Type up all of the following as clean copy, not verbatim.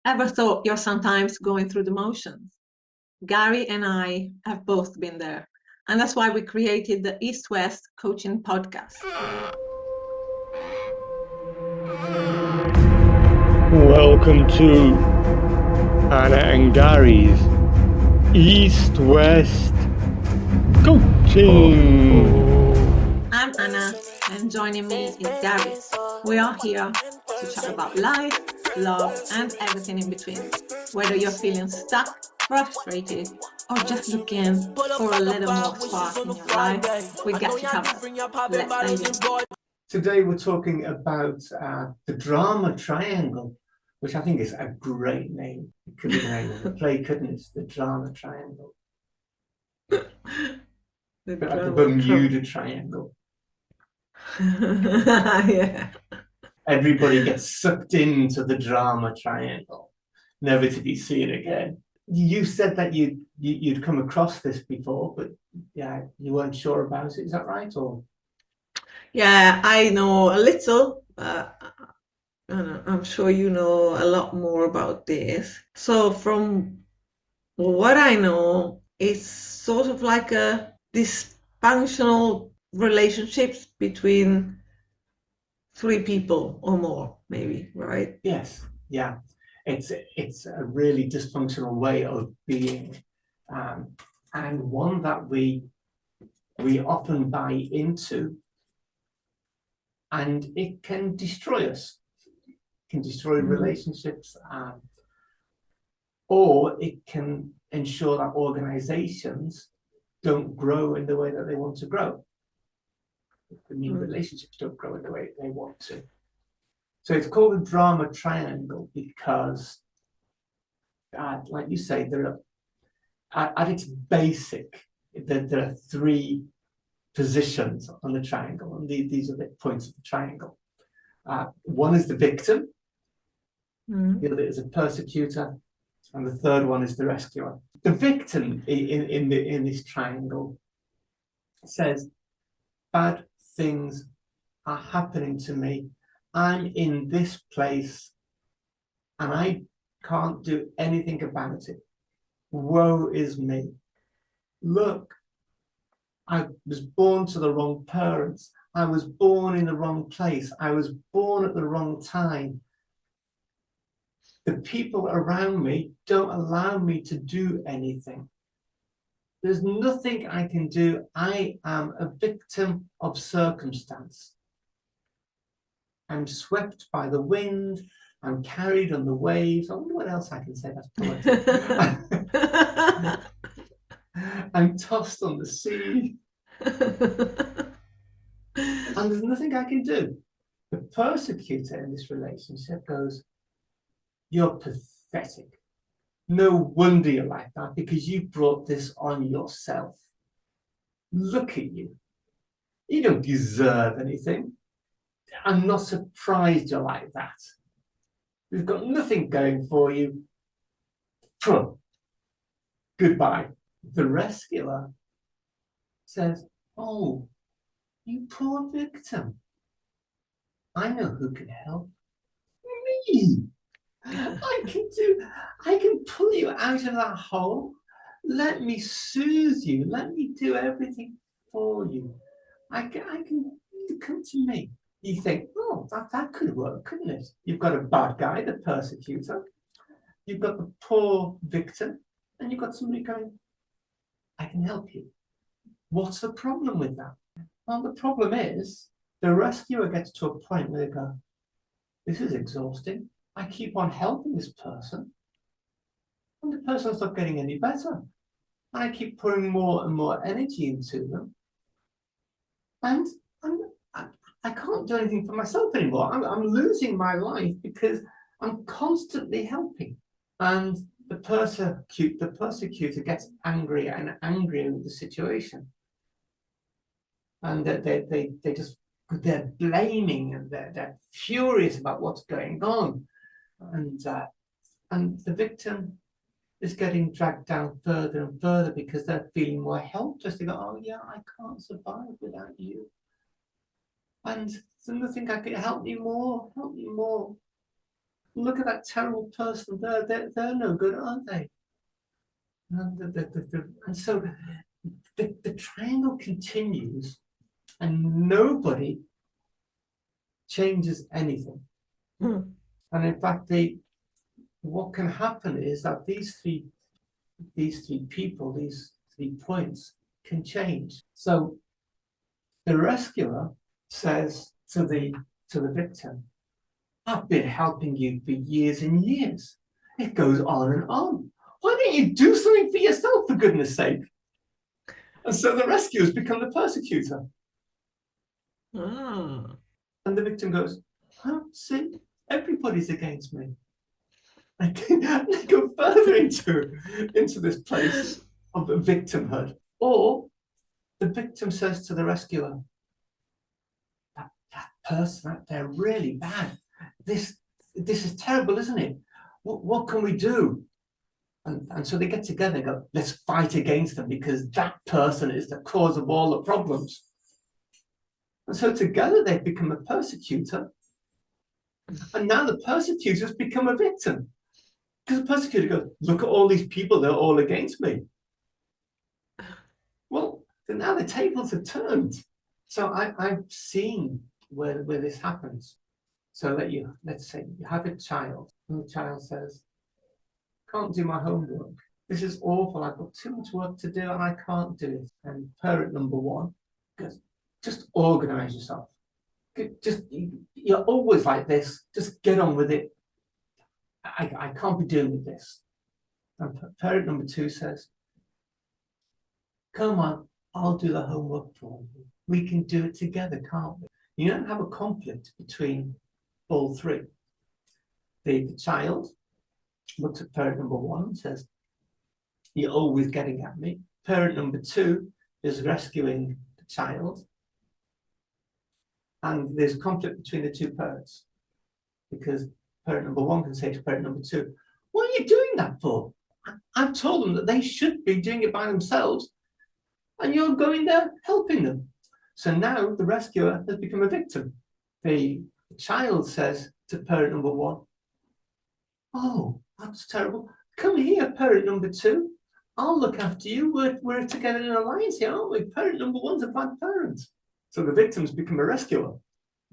Ever thought you're sometimes going through the motions? Gary and I have both been there, and that's why we created the East-West Coaching Podcast. Welcome to Anna and Gary's East-West Coaching. I'm Anna, and joining me is Gary. We are here to chat about life, love, and everything in between. Whether you're feeling stuck, frustrated, or just looking for a little more spark in your life, we got you covered. Let's dive in. Today we're talking about the drama triangle, which I think is a great name. It could be the name of a play, couldn't it? The drama triangle. But like the Bermuda Triangle. Yeah. Everybody gets sucked into the drama triangle, never to be seen again. You said that you'd come across this before, but yeah, you weren't sure about it. Is that right? Or Yeah, I know a little. I'm sure you know a lot more about this. So from what I know, it's sort of like a dysfunctional relationships between three people or more, maybe, right? yes, yeah, it's a really dysfunctional way of being, and one that we often buy into, and it can destroy us. It can destroy relationships, or it can ensure that organizations don't grow in the way that they want to grow. I mean, relationships don't grow in the way they want to. So it's called a drama triangle because, like you say, there are, at its basic, there are three positions on the triangle, and these are the points of the triangle. One is the victim, the other is a persecutor, and the third one is the rescuer. The victim in this triangle says, bad things are happening to me. I'm in this place and I can't do anything about it. Woe is me. Look, I was born to the wrong parents. I was born in the wrong place. I was born at the wrong time. The people around me don't allow me to do anything. There's nothing I can do. I am a victim of circumstance. I'm swept by the wind. I'm carried on the waves. I wonder what else I can say that's poetic. I'm tossed on the sea. And there's nothing I can do. The persecutor in this relationship goes, you're pathetic. No wonder you're like that, because you brought this on yourself. Look at you. You don't deserve anything. I'm not surprised you're like that. You've got nothing going for you. Goodbye. The rescuer says, oh, you poor victim. I know who can help. Me. I can pull you out of that hole. Let me soothe you. Let me do everything for you. I can come to me. You think, oh, that could work, couldn't it? You've got a bad guy, the persecutor. You've got the poor victim, and you've got somebody going, I can help you. What's the problem with that? Well, the problem is the rescuer gets to a point where they go, this is exhausting. I keep on helping this person, and the person's not getting any better. And I keep pouring more and more energy into them, and I can't do anything for myself anymore. I'm losing my life because I'm constantly helping. And the persecutor gets angrier and angrier with the situation, and they're blaming, and they're furious about what's going on. And the victim is getting dragged down further and further because they're feeling more helpless. They go, oh yeah, I can't survive without you. And so nothing I can help me more. look at that terrible person there. They're no good, aren't they? And so the triangle continues, and nobody changes anything. Mm. And in fact, what can happen is that these three people, these 3 points, can change. So the rescuer says to the victim, I've been helping you for years and years. It goes on and on. Why don't you do something for yourself, for goodness sake? And so the rescuer's become the persecutor. Ah. And the victim goes, see, everybody's against me. And they go further into this place of victimhood. Or the victim says to the rescuer, that person, they're really bad. This is terrible, isn't it? What can we do? And so they get together and go, let's fight against them, because that person is the cause of all the problems. And so together they've become a persecutor. And now the persecutor's become a victim. Because the persecutor goes, look at all these people, they're all against me. Well, now the tables have turned. So I've seen where this happens. So let's say you have a child, and the child says, can't do my homework. This is awful. I've got too much work to do and I can't do it. And parent number 1 goes, just organize yourself. You're always like this. Just get on with it. I can't be dealing with this. And parent number 2 says, come on, I'll do the homework for you. We can do it together, can't we? You don't have a conflict between all 3. The child looks at parent number 1 and says, you're always getting at me. Parent number 2 is rescuing the child. And there's conflict between the 2 parents, because parent number 1 can say to parent number 2, what are you doing that for? I've told them that they should be doing it by themselves, and you're going there helping them. So now the rescuer has become a victim. The child says to parent number 1, oh, that's terrible. Come here, parent number 2. I'll look after you. We're together in an alliance here, aren't we? Parent number 1's a bad parent. So the victim's become a rescuer.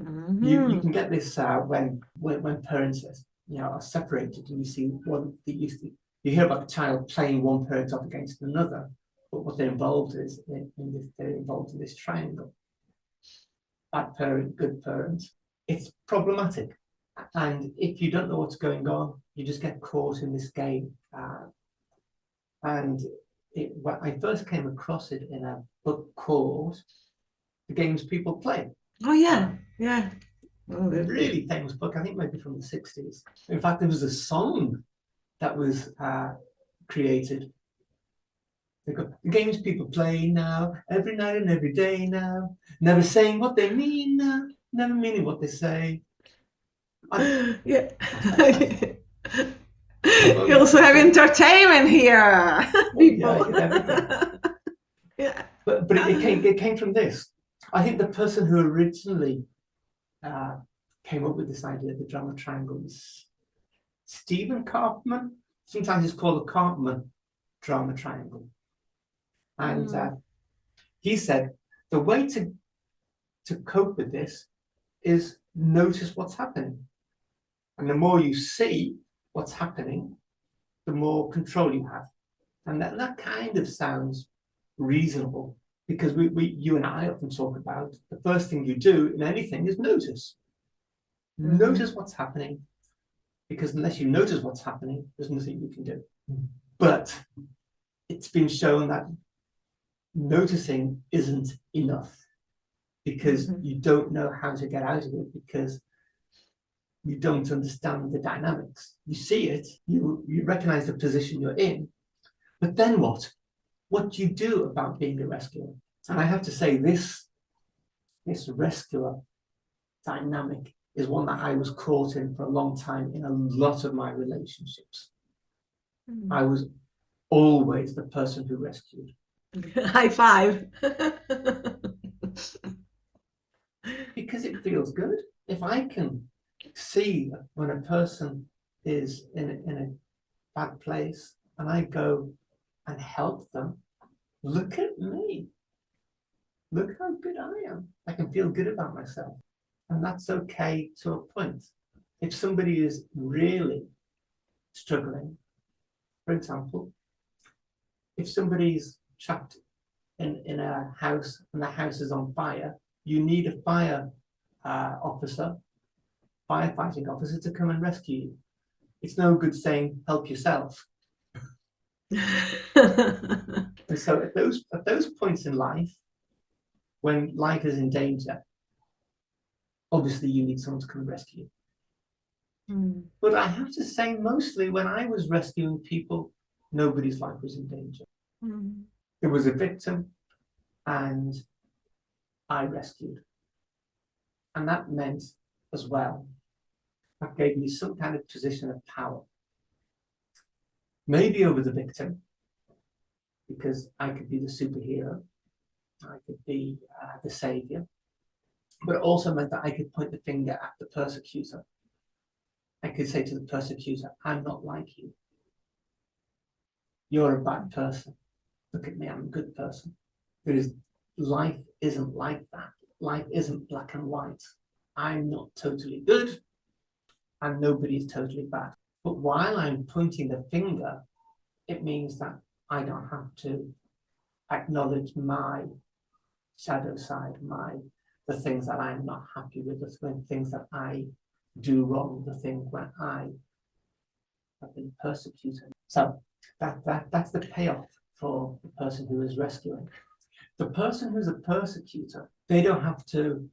Mm-hmm. You can get this when parents are separated, and you see one that you hear about the child playing one parent off against another, but what they're involved they're involved in this triangle. Bad parent, good parent. It's problematic. And if you don't know what's going on, you just get caught in this game. And when I first came across it in a book called The Games People Play. Oh, yeah, yeah. Oh, Really famous book, I think maybe from the 60s. In fact, there was a song that was created. They go, the games people play now, every night and every day now, never saying what they mean now, never meaning what they say. Yeah. You also have entertainment here, people. Yeah. But it came from this. I think the person who originally came up with this idea of the drama triangle is Stephen Karpman. Sometimes it's called the Karpman drama triangle. And he said the way to cope with this is notice what's happening. And the more you see what's happening, the more control you have. And that kind of sounds reasonable, because you and I often talk about the first thing you do in anything is notice. Mm-hmm. Notice what's happening, because unless you notice what's happening, there's nothing you can do. Mm-hmm. But it's been shown that noticing isn't enough, because you don't know how to get out of it, because you don't understand the dynamics. You see it, you recognize the position you're in, but then what? What do you do about being a rescuer? And I have to say, this rescuer dynamic is one that I was caught in for a long time in a lot of my relationships. I was always the person who rescued. High five. Because it feels good. If I can see when a person is in a bad place and I go and help them, look at me. Look how good I am. I can feel good about myself. And that's okay to a point. If somebody is really struggling, for example, if somebody's trapped in a house and the house is on fire, you need a firefighting officer to come and rescue you. It's no good saying, help yourself. And so at those points in life, when life is in danger, obviously you need someone to come and rescue you. Mm. But I have to say, mostly when I was rescuing people, nobody's life was in danger. Mm. There was a victim and I rescued. And that meant as well, that gave me some kind of position of power. Maybe over the victim, because I could be the superhero, I could be the savior, but it also meant that I could point the finger at the persecutor. I could say to the persecutor, I'm not like you. You're a bad person. Look at me, I'm a good person. Because life isn't like that. Life isn't black and white. I'm not totally good, and nobody's totally bad. But while I'm pointing the finger, it means that I don't have to acknowledge my shadow side, the things that I'm not happy with, the things that I do wrong, the things where I have been persecuted. So that's the payoff for the person who is rescuing. The person who's a persecutor, they don't have to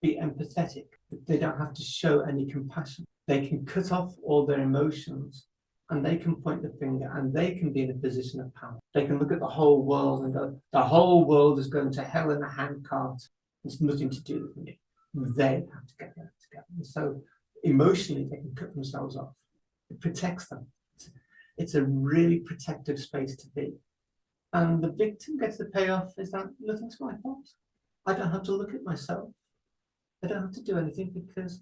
be empathetic. They don't have to show any compassion. They can cut off all their emotions and they can point the finger and they can be in a position of power. They can look at the whole world and go, the whole world is going to hell in a handcart. It's nothing to do with me. They have to get that together. And so emotionally, they can cut themselves off. It protects them. It's a really protective space to be. And the victim gets the payoff is that nothing's my fault. I don't have to look at myself. I don't have to do anything because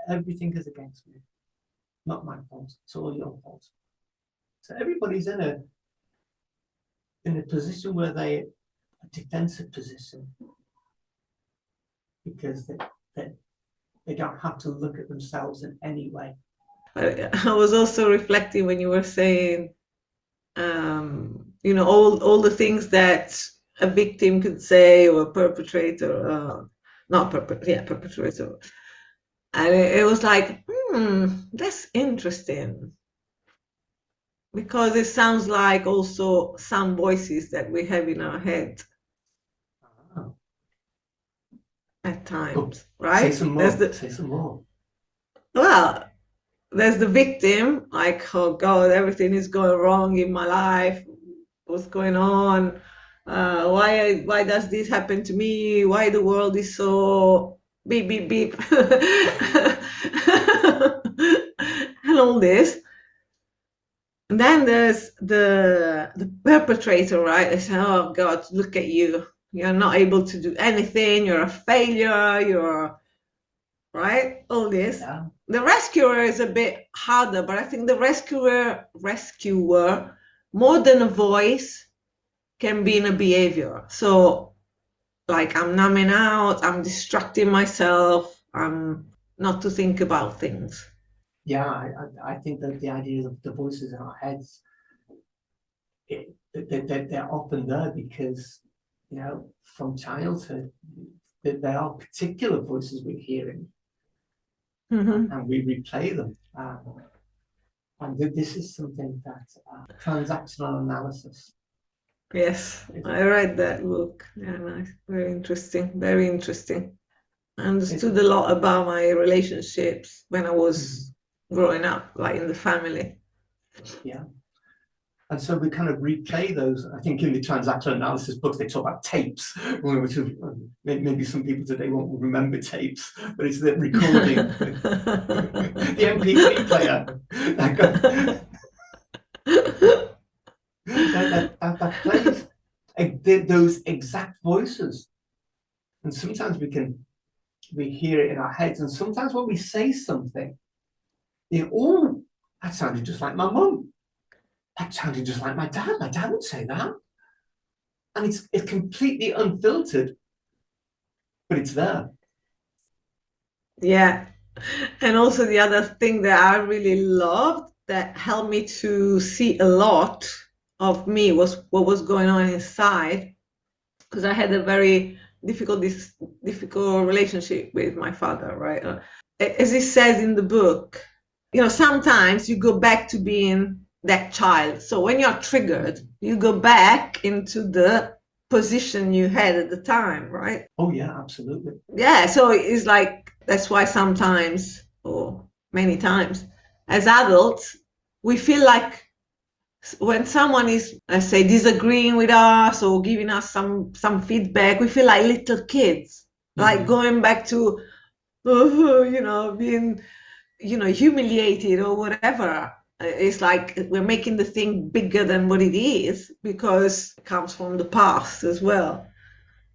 everything is against me. Not my fault. It's all your fault. So everybody's in a position where a defensive position, because they don't have to look at themselves in any way. I was also reflecting when you were saying, all the things that a victim could say or a perpetrator, perpetrator. And it was like, that's interesting. Because it sounds like also some voices that we have in our head at times, right? Say some more. Say some more. Well, there's the victim, like, oh God, everything is going wrong in my life. What's going on? Why does this happen to me? Why the world is so beep beep beep and all this. And then there's the perpetrator, right? They say, oh God, look at you. You're not able to do anything. You're a failure. You're right. All this. Yeah. The rescuer is a bit harder, but I think the rescuer, more than a voice, can be in a behavior. So, like, I'm numbing out, I'm distracting myself, I'm not to think about things. Yeah, I think that the idea of the voices in our heads, they're often there because, from childhood, there are particular voices we're hearing. Mm-hmm. And we replay them. And this is something that transactional analysis. Yes, I read that book. Yeah, nice. Very interesting. Very interesting. I understood a lot about my relationships when I was growing up, like in the family. Yeah. And so we kind of replay those. I think in the transactional analysis books, they talk about tapes, which is, maybe some people today won't remember tapes, but it's the recording, the MP3 player that plays those exact voices. And sometimes we hear it in our heads, and sometimes when we say something, Oh, that sounded just like my mum. That sounded just like my dad. My dad would say that. And it's completely unfiltered, but it's there. Yeah. And also the other thing that I really loved that helped me to see a lot of me was what was going on inside, because I had a very difficult relationship with my father, right? As he says in the book, sometimes you go back to being that child. So when you're triggered, you go back into the position you had at the time, right? Oh, yeah, absolutely. Yeah, so it's like that's why sometimes, or many times, as adults, we feel like when someone is, let's say, disagreeing with us or giving us some feedback, we feel like little kids, like going back to, being, humiliated or whatever. It's like we're making the thing bigger than what it is because it comes from the past as well.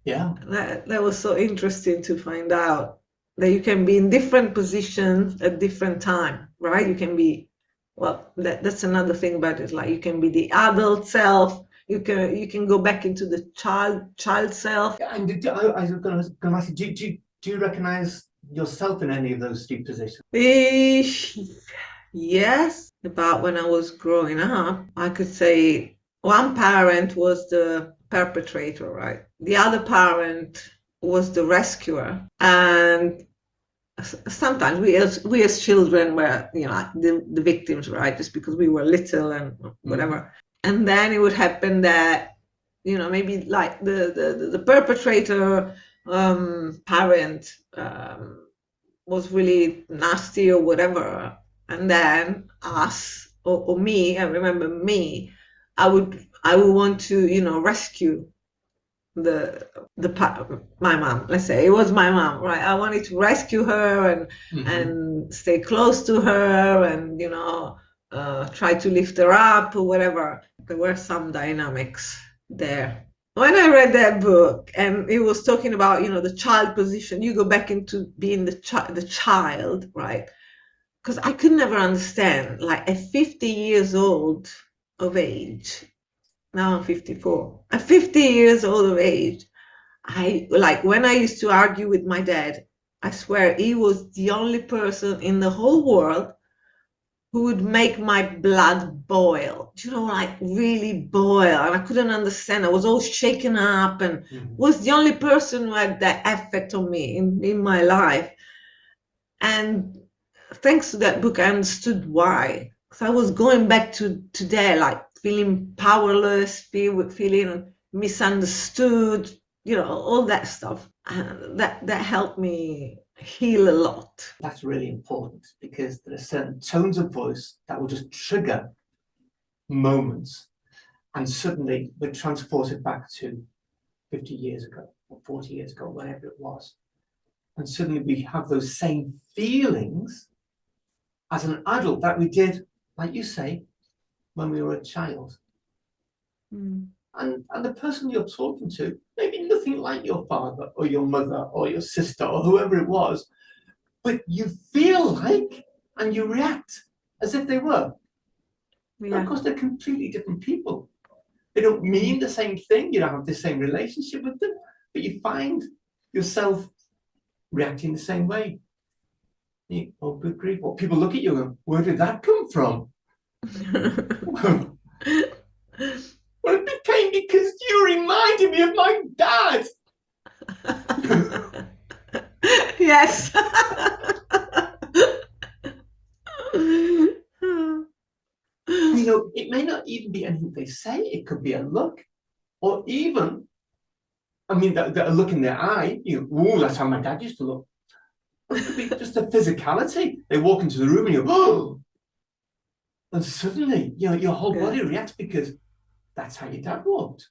Yeah. That was so interesting to find out that you can be in different positions at different time, right? You can be, well, that's another thing about it. Like you can be the adult self. You can go back into the child self. And I was going to ask you, do you recognize yourself in any of those three positions? Yes, about when I was growing up, I could say one parent was the perpetrator, right? The other parent was the rescuer, and sometimes we as children were, like the victims, right? Just because we were little and whatever. And then it would happen that, maybe like the perpetrator parent was really nasty or whatever, and then us or me, I remember me, I would want to, rescue the my mom. Let's say it was my mom, right? I wanted to rescue her and stay close to her and try to lift her up or whatever. There were some dynamics there. When I read that book and it was talking about the child position, you go back into being the child, right? Because I could never understand, like at 50 years old of age, now I'm 54. At 50 years old of age, I like when I used to argue with my dad, I swear he was the only person in the whole world who would make my blood boil, like really boil. And I couldn't understand. I was all shaken up and was the only person who had that effect on me in my life. And thanks to that book, I understood why. So I was going back to there, like feeling powerless, feeling misunderstood, all that stuff. That helped me heal a lot. That's really important because there are certain tones of voice that will just trigger moments, and suddenly we're transported back to 50 years ago or 40 years ago, whatever it was. And suddenly we have those same feelings as an adult that we did, like you say, when we were a child. And the person you're talking to, maybe nothing like your father or your mother or your sister or whoever it was, but you feel like and you react as if they were. Yeah. Of course, they're completely different people. They don't mean the same thing. You don't have the same relationship with them, but you find yourself reacting the same way. Oh, good grief. Well, people look at you and where did that come from? Well, it became because you reminded me of my dad. Yes. It may not even be anything they say. It could be a look, or even, that a look in their eye. Oh, that's how my dad used to look. Or it could be just a physicality. They walk into the room and you, oh, and suddenly, your whole body reacts because that's how your dad walked.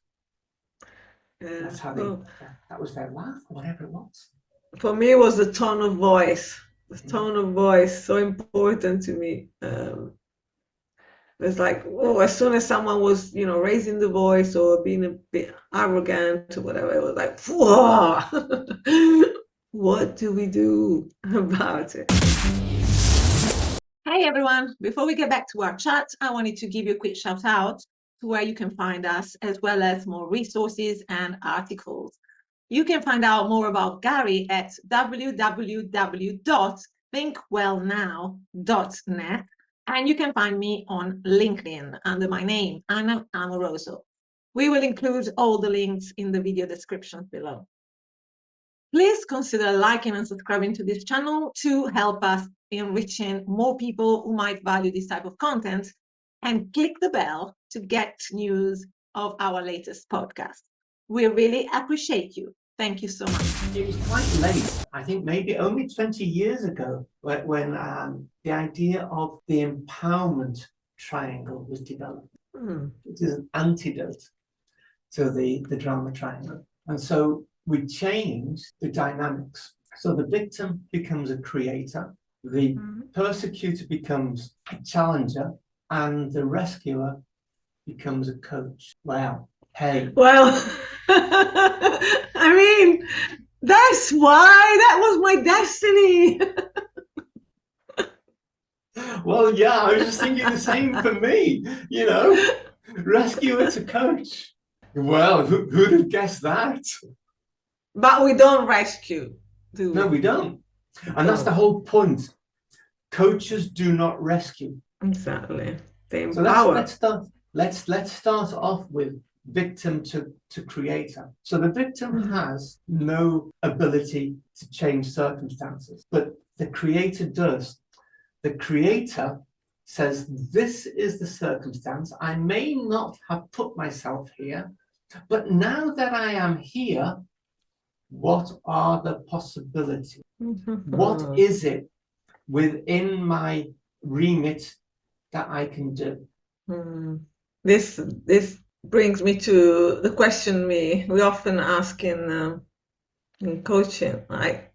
That's how that was their laugh, whatever it was. For me, it was the tone of voice. The tone of voice, so important to me. It's like, as soon as someone was, raising the voice or being a bit arrogant or whatever, it was like, whoa, what do we do about it? Hey everyone, before we get back to our chat, I wanted to give you a quick shout out to where you can find us, as well as more resources and articles. You can find out more about Gary at www.thinkwellnow.net, and you can find me on LinkedIn under my name, Anna Amoroso. We will include all the links in the video description below. Please consider liking and subscribing to this channel to help us in reaching more people who might value this type of content, and click the bell to get news of our latest podcast. We really appreciate you. Thank you so much. It was quite late, I think maybe only 20 years ago, when the idea of the empowerment triangle was developed. It is an antidote to the drama triangle. And so we changed the dynamics. So the victim becomes a creator, the persecutor becomes a challenger, and the rescuer becomes a coach. Wow. Hey. Well, I mean, that's why that was my destiny. Well, yeah, I was just thinking the same for me, you know, rescuer to coach. Well, who'd have guessed that? But we don't rescue, do we? No, we don't. And that's the whole point. Coaches do not rescue. Exactly. They So empower. let's start off with victim to creator. So the victim has no ability to change circumstances, but the creator does. The creator says, this is the circumstance. I may not have put myself here, but now that I am here, what are the possibilities? What is it within my remit that I can do? This brings me to the question we often ask in coaching. Like,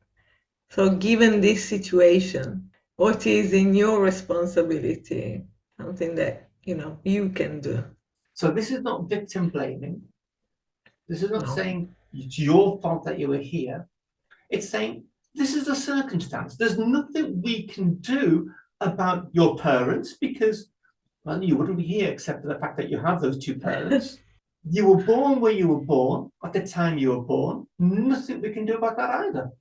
so given this situation, what is in your responsibility? Something that you can do. So this is not victim blaming. This is not No. saying it's your fault that you were here. It's saying this is a circumstance. There's nothing we can do about your parents because, well, you wouldn't be here except for the fact that you have those two parents. You were born where you were born at the time you were born. Nothing we can do about that either.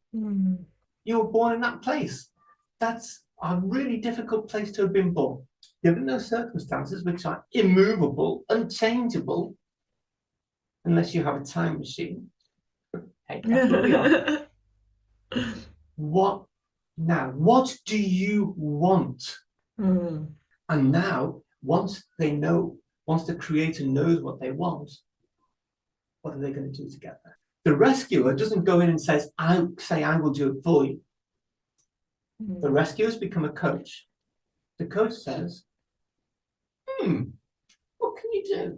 You were born in that place. That's a really difficult place to have been born. Given those circumstances, which are immovable, unchangeable, unless you have a time machine. Hey, that's where we are. What now? What do you want? And now, once the creator knows what they want, what are they going to do to get there? The rescuer doesn't go in and I will do it for you. The rescuers become a coach. The coach says, what can you do?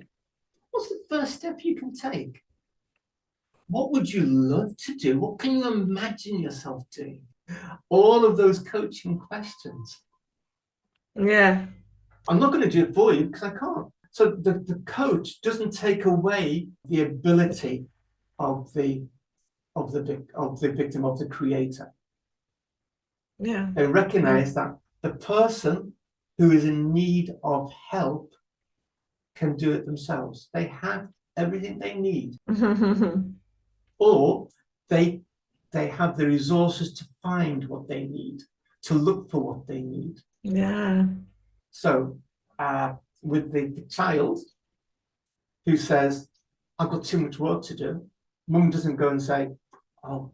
What's the first step you can take? What would you love to do? What can you imagine yourself doing? All of those coaching questions. Yeah. I'm not going to do it for you because I can't. So the coach doesn't take away the ability of the victim, of the creator. Yeah. They recognize that the person who is in need of help can do it themselves. They have everything they need. Or they have the resources to find what they need, to look for what they need. Yeah. So with the child who says, I've got too much work to do, mum doesn't go and say, oh,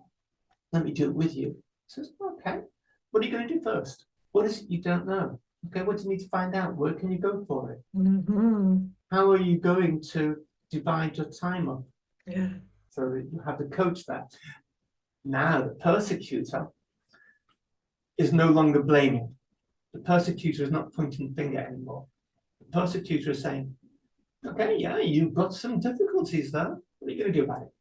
let me do it with you. She says, okay, what are you going to do first? What is it you don't know? Okay, what do you need to find out? Where can you go for it? How are you going to divide your time up? Yeah. So you have the coach there. Now the persecutor is no longer blaming. The persecutor is not pointing the finger anymore. The persecutor is saying, okay, yeah, you've got some difficulties there. What are you going to do about it?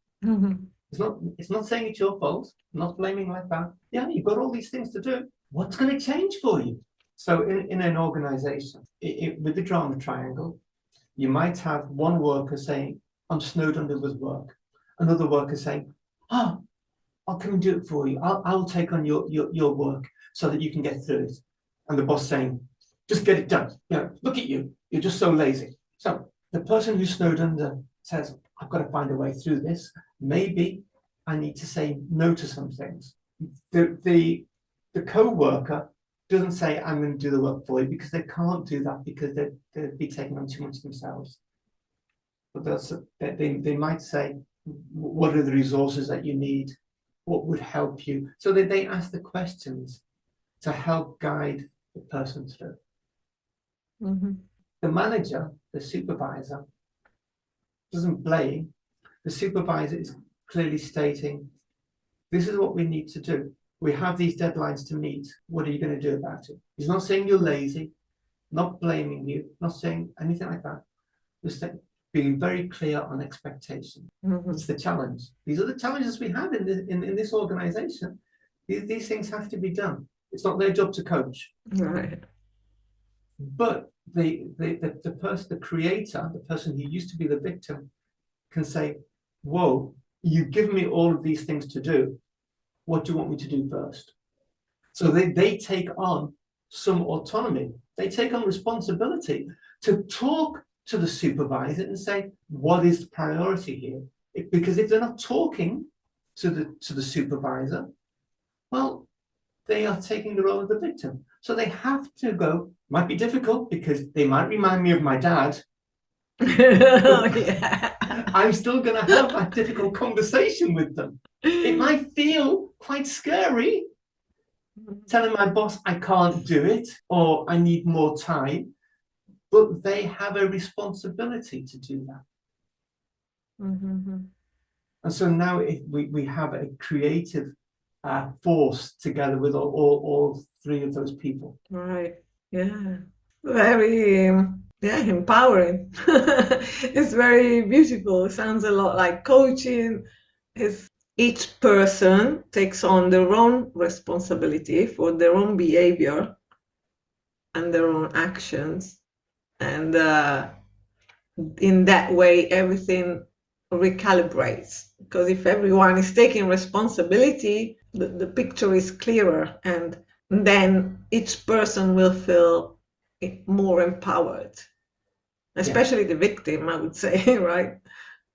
It's not saying it's your fault, not blaming like that. Yeah, you've got all these things to do. What's going to change for you? So in an organization, with the drama triangle, you might have one worker saying, I'm snowed under with work. Another worker saying, oh, I'll come and do it for you. I'll take on your work so that you can get through it. and the boss saying, just get it done. You know, look at you. You're just so lazy. So the person who's snowed under says, I've got to find a way through this. Maybe I need to say no to some things. The co-worker doesn't say, I'm going to do the work for you, because they can't do that, because they'd be taking on too much themselves. But they might say, what are the resources that you need? What would help you? So they ask the questions to help guide the person through. Mm-hmm. The manager, the supervisor, doesn't blame. The supervisor is clearly stating, this is what we need to do. We have these deadlines to meet. What are you going to do about it? He's not saying you're lazy, not blaming you, not saying anything like that. Just being very clear on expectation. Mm-hmm. It's the challenge. These are the challenges we have in this organization. These things have to be done. It's not their job to coach. Right. But the person, the creator, the person who used to be the victim, can say, whoa, you've given me all of these things to do. What do you want me to do first? So they take on some autonomy. They take on responsibility to talk to the supervisor and say, what is the priority here? Because if they're not talking to the supervisor, well, they are taking the role of the victim. So they have to go, might be difficult because they might remind me of my dad. Oh, yeah. I'm still going to have that difficult conversation with them. It might feel quite scary telling my boss I can't do it or I need more time, but they have a responsibility to do that. Mm-hmm. And so now we have a creative force together with all three of those people. Right. Yeah. Very, yeah, empowering. It's very beautiful. It sounds a lot like coaching. Each person takes on their own responsibility for their own behavior and their own actions. And in that way, everything recalibrates. Because if everyone is taking responsibility, the picture is clearer, and then each person will feel more empowered, especially the victim, I would say, right?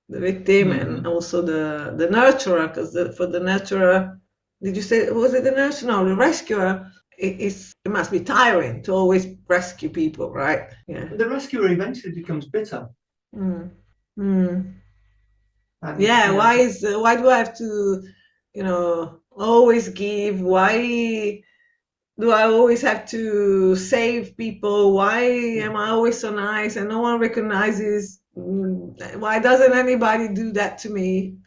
The victim and also the nurturer, because for the nurturer, did you say, was it the nurturer? No, the rescuer, it must be tiring to always rescue people, right? Yeah. The rescuer eventually becomes bitter. Mm. Mm. And, Yeah, why do I have to, always give? Why do I always have to save people? Why am I always so nice and no one recognizes? Why doesn't anybody do that to me?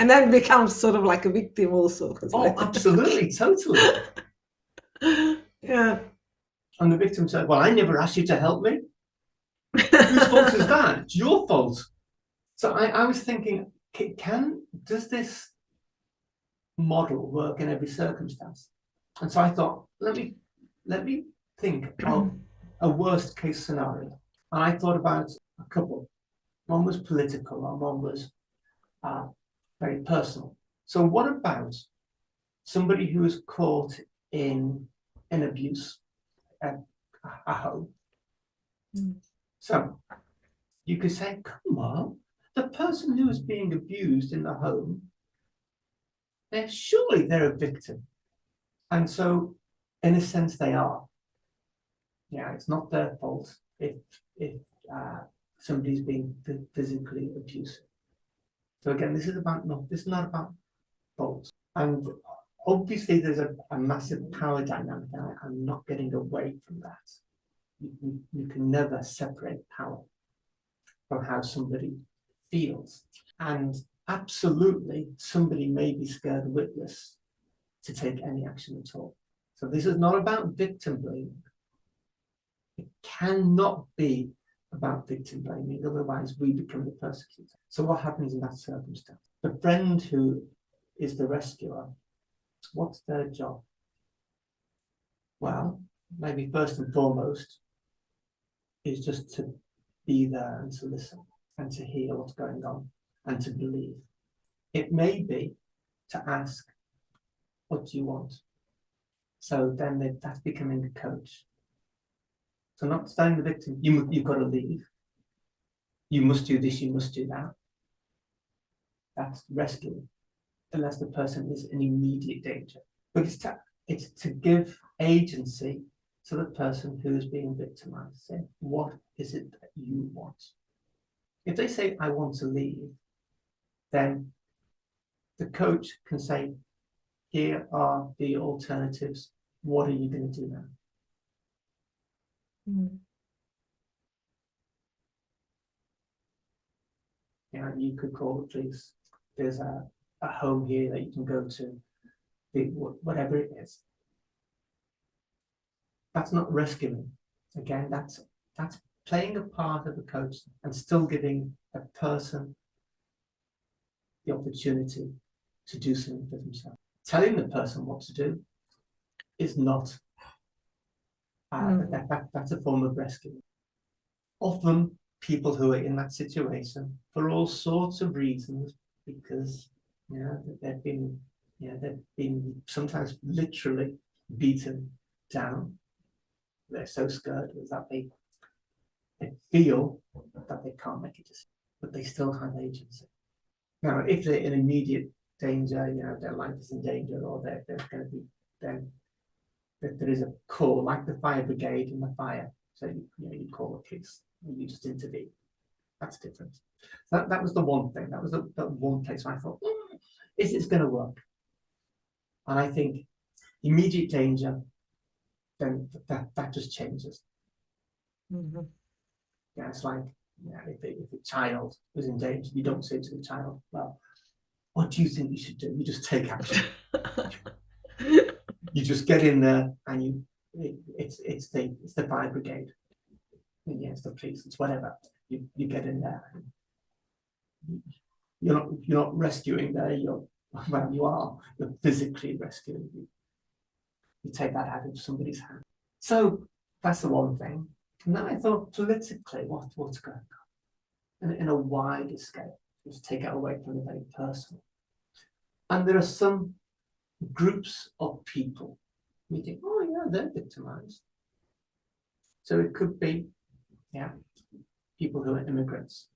And then becomes sort of like a victim also. Oh, absolutely, totally. Yeah. And the victim said, well, I never asked you to help me. Whose fault is that? It's your fault. So I was thinking, does this model work in every circumstance? And so I thought, let me think of a worst case scenario. And I thought about a couple. One was political and one was very personal. So what about somebody who is caught in an abuse at a home? So you could say, come on, the person who is being abused in the home, surely they're a victim. And so, in a sense, they are. Yeah, it's not their fault if somebody's being physically abusive. So again, this is not about fault. And obviously, there's a massive power dynamic, and I'm not getting away from that. You can never separate power from how somebody feels. And absolutely, somebody may be scared witless to take any action at all. So this is not about victim blaming. It cannot be about victim blaming, otherwise we become the persecutor. So what happens in that circumstance? The friend who is the rescuer, what's their job? Well, maybe first and foremost is just to be there and to listen and to hear what's going on and to believe. It may be to ask, what do you want? So then that's becoming a coach. So not telling the victim, you've got to leave. You must do this, you must do that. That's rescuing, unless the person is in immediate danger. But it's to give agency to the person who is being victimized. Say, what is it that you want? If they say, I want to leave, then the coach can say, here are the alternatives. What are you going to do now? You know, you could call the police. There's a home here that you can go to, whatever it is. That's not rescuing. Again, that's playing a part of the coach and still giving a person the opportunity to do something for themselves. Telling the person what to do is not. That's a form of rescue. Often, people who are in that situation, for all sorts of reasons, because they've been sometimes literally beaten down. They're so scared that they feel that they can't make a decision, but they still have agency. Now, if they're in immediate danger, their life is in danger, or they're going to be, then there is a call, like the fire brigade in the fire. So you call the police, and you just intervene. That's different. So that was the one thing. That was the one place where I thought, is this going to work? And I think immediate danger, then that just changes. Mm-hmm. Yeah, it's like if a child is in danger, you don't say to the child, well, what do you think you should do? You just take action. You just get in there and it's the fire brigade. It's the police, it's whatever. You get in there. You're not rescuing there, you are. You're physically rescuing. You take that out of somebody's hand. So that's the one thing. And then I thought politically, what's going on? In a wider scale, just take it away from the very personal. And there are some groups of people, you think, oh yeah, they're victimized. So it could be, people who are immigrants,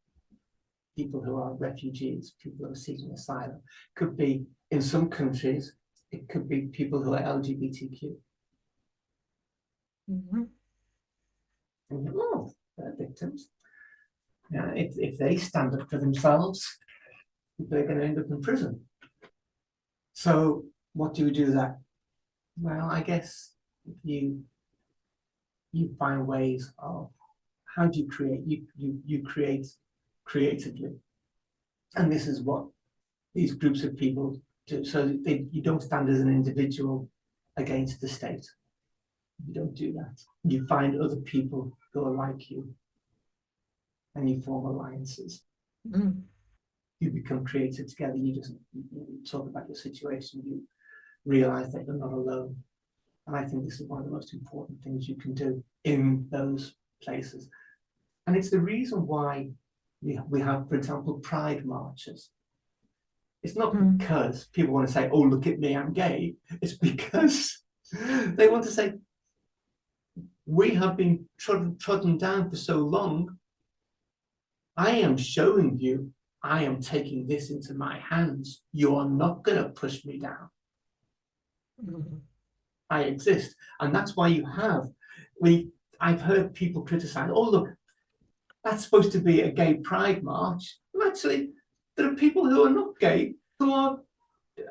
people who are refugees, people who are seeking asylum. Could be, in some countries, it could be people who are LGBTQ. Mm-hmm. And they're victims. If they stand up for themselves, they're going to end up in prison. So what do we do with that? Well, I guess you find ways of how do you create? You create creatively, and this is what these groups of people do. So you don't stand as an individual against the state. You don't do that. You find other people who are like you, and you form alliances. Mm-hmm. You become creative together. You talk about your situation. You realize that you're not alone. And I think this is one of the most important things you can do in those places. And it's the reason why we have, for example, pride marches. It's not because people want to say, oh, look at me, I'm gay. It's because they want to say, we have been trodden down for so long. I am showing you, I am taking this into my hands. You are not going to push me down. Mm-hmm. I exist. And that's why I've heard people criticize, oh, look, that's supposed to be a gay pride march. Well, actually, there are people who are not gay who are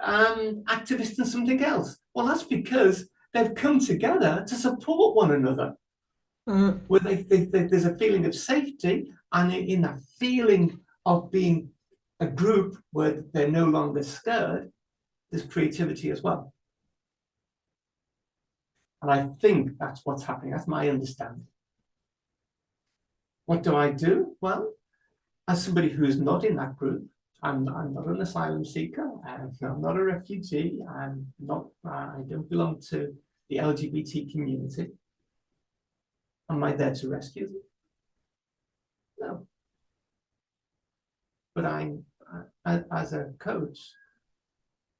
activists in something else. Well, that's because they've come together to support one another. Mm-hmm. Where there's a feeling of safety, and in that feeling of being a group where they're no longer scared, there's creativity as well. And I think that's what's happening. That's my understanding. What do I do? Well, as somebody who is not in that group, I'm not an asylum seeker. I'm not a refugee. I don't belong to the LGBT community. Am I there to rescue them? No. But as a coach,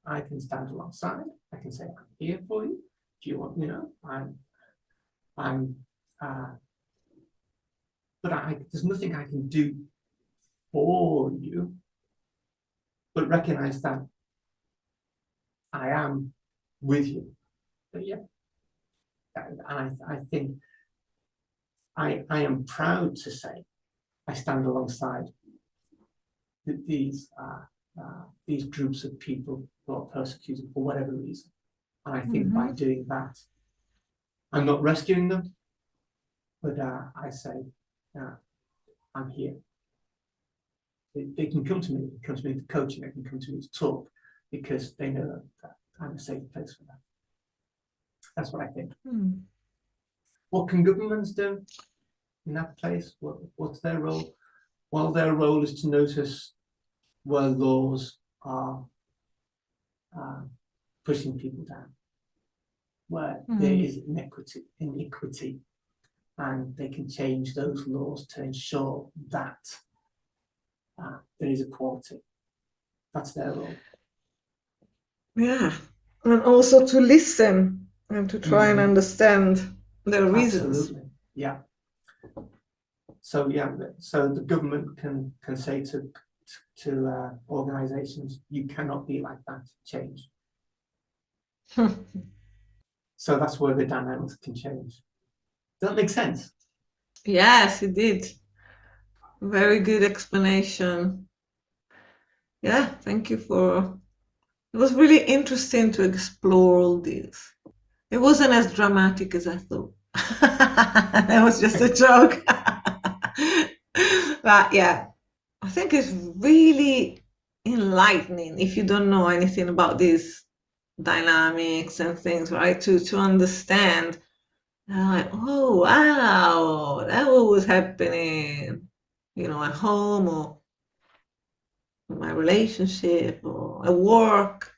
I can stand alongside. I can say, I'm here for you. if you want, I'm but there's nothing I can do for you, but recognize that I am with you. But yeah, and I think I am proud to say I stand alongside these groups of people who are persecuted for whatever reason. And I think by doing that, I'm not rescuing them, but I say, I'm here. They can come to me, for coaching, they can come to me to talk, because they know that I'm a safe place for them. That's what I think. What can governments do in that place? What's their role? Well, their role is to notice where laws are pushing people down, where there is iniquity, and they can change those laws to ensure that there is equality. That's their role. Yeah, and also to listen and to try and understand their reasons. Absolutely, yeah. So so the government can say to organizations, you cannot be like that, change. So that's where the dynamics can change. Does that make sense? Yes, it did. Very good explanation. Yeah, thank you for. It was really interesting to explore all this. It wasn't as dramatic as I thought. That was just a joke. But yeah, I think it's really enlightening if you don't know anything about these dynamics and things, right? To understand, like, oh wow, that was happening, at home or in my relationship or at work.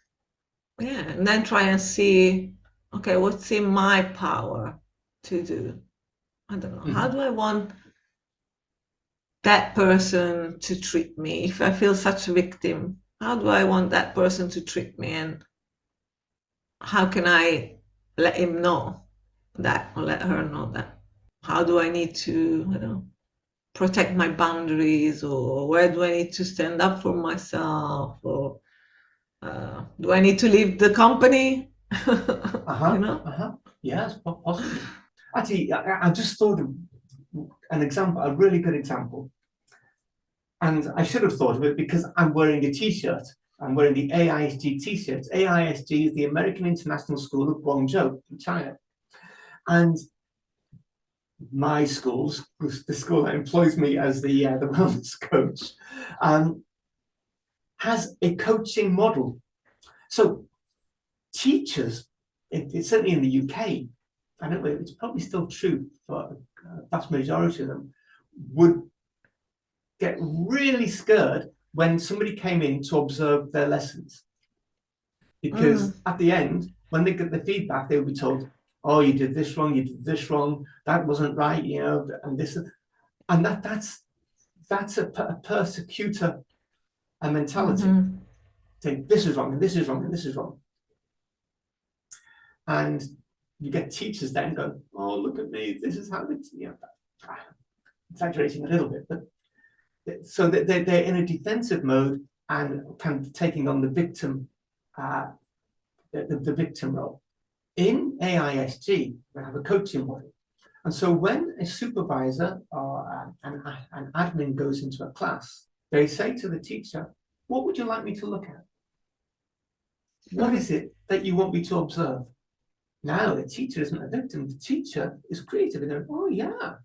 Yeah, and then try and see, okay, what's in my power to do? I don't know. How do I want that person to treat me if I feel such a victim? How do I want that person to treat me? And how can I let him know that or let her know that? How do I need to, protect my boundaries, or where do I need to stand up for myself, or do I need to leave the company? Yes, possibly. Actually, I just thought of an example, a really good example. And I should have thought of it because I'm wearing a t-shirt. I'm wearing the AISG t-shirt. AISG is the American International School of Guangzhou in China. And my school, the school that employs me as the wellness coach, has a coaching model. So teachers, it's certainly in the UK, I don't know, it's probably still true for a vast majority of them, would get really scared when somebody came in to observe their lessons. Because at the end, when they get the feedback, they would be told, oh, you did this wrong, that wasn't right, and this, and that's a persecutor mentality. Saying this is wrong, and this is wrong, and this is wrong. And you get teachers then go, oh, look at me, this is how it's, exaggerating a little bit, but so that they're in a defensive mode and kind of taking on the victim, the victim role. In AISG, we have a coaching model. And so when a supervisor or an admin goes into a class, they say to the teacher, what would you like me to look at? What is it that you want me to observe? Now the teacher isn't a victim, the teacher is creative and they're, oh yeah.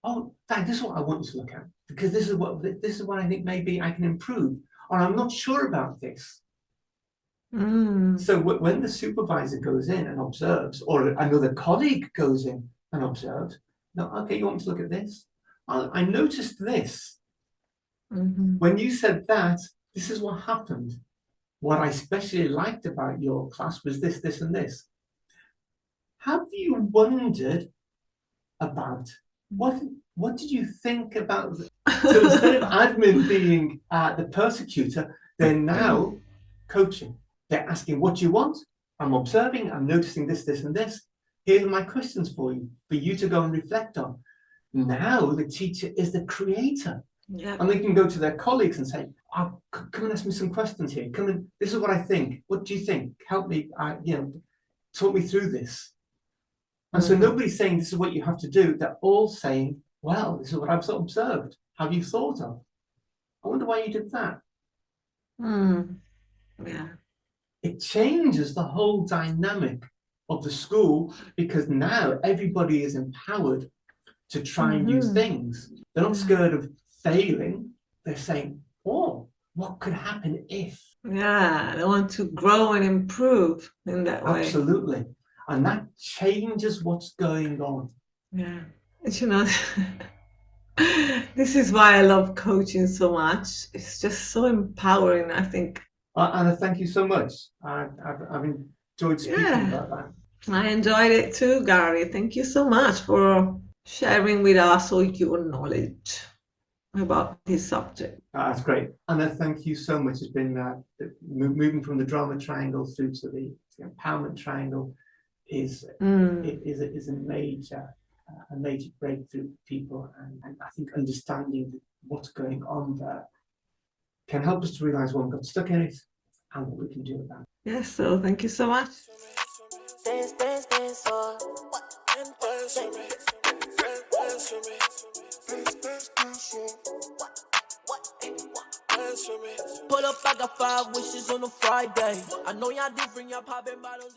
Oh, this is what I want you to look at, because this is what I think maybe I can improve, or I'm not sure about this. So when the supervisor goes in and observes, or another colleague goes in and observes, no, okay, you want me to look at this? I noticed this. When you said that, this is what happened. What I especially liked about your class was this, this, and this. Have you wondered about what did you think about so instead of admin being the persecutor, they're now coaching. They're asking what you want, I'm observing, I'm noticing this, this, and this. Here are my questions for you to go and reflect on. Now the teacher is the creator. Yeah. And they can go to their colleagues and say, oh, come and ask me some questions here. Come and, this is what I think. What do you think? Help me, talk me through this. And so nobody's saying this is what you have to do. They're all saying, well, this is what I've observed. Have you thought of? I wonder why you did that. Yeah. It changes the whole dynamic of the school, because now everybody is empowered to try new things. They're not scared of failing. They're saying, oh, what could happen if? Yeah, they want to grow and improve in that way. Absolutely. And that changes what's going on. Yeah. And this is why I love coaching so much. It's just so empowering, I think. Anna, thank you so much. I've enjoyed speaking about that. I enjoyed it too, Gary. Thank you so much for sharing with us all your knowledge about this subject. That's great. Anna, thank you so much. It's been moving from the drama triangle through to the empowerment triangle is a major breakthrough for people, and I think understanding what's going on there can help us to realize one got stuck in it and what we can do about it. Yes, so thank you so much. Pull up, I got 5 wishes on a Friday. I know y'all different, y'all popping bottles.